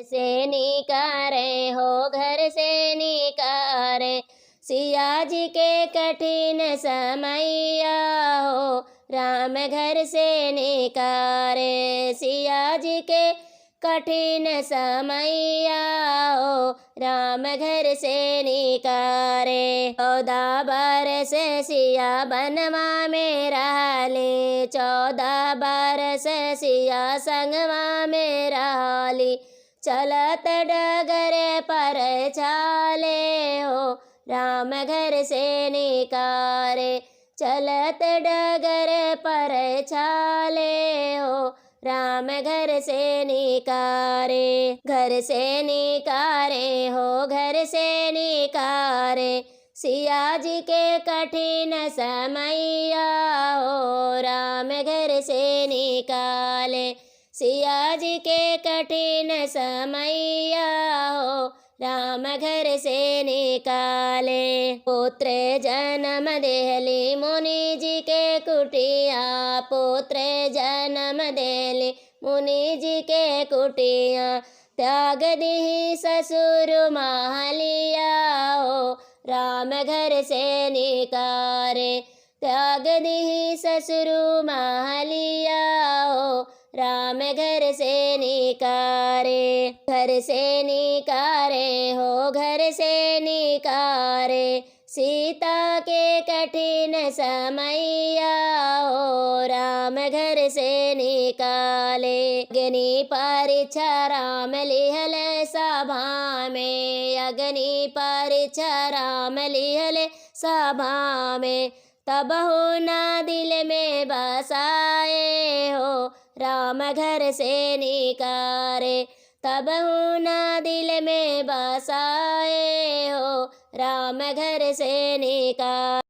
से निकारे हो घर से निकारे, सिया जी के कठिन समैया हो राम घर से निकारे, सिया जी के कठिन समैया हो राम घर से निकारे। 14 बरस सिया बनवा में रहले, 14 बरस सिया संगवा में रहली, चलत डगर पर चाले हो राम घर से निकारे, चलत डगर पर चाले हो राम घर से निकारे। घर से निकारे हो घर से निकारे, सिया जी के कठिन समैया हो राम घर से निकाले, सिया जी के कठिन समैया हो राम घर से निकाले। पुत्र जन्म देहली मुनि जी के कुटिया, पुत्र जन्म देली मुनि जी के कुटिया, त्याग दी ससुर महलिया हो राम घर से निकारे, त्याग दी ससुर महलिया हो राम घर से निकारे। घर से निकारे हो घर से निकारे, सीता के कठिन समैया हो राम घर से निकाले। अग्नि परीक्षा राम लिहल सभा में, अग्नि परीक्षा राम लिहल सभा में, तब हो ना दिल में बसाए हो राम घर से निकारे, तब हो ना दिल में बसाए हो राम घर से निकारे।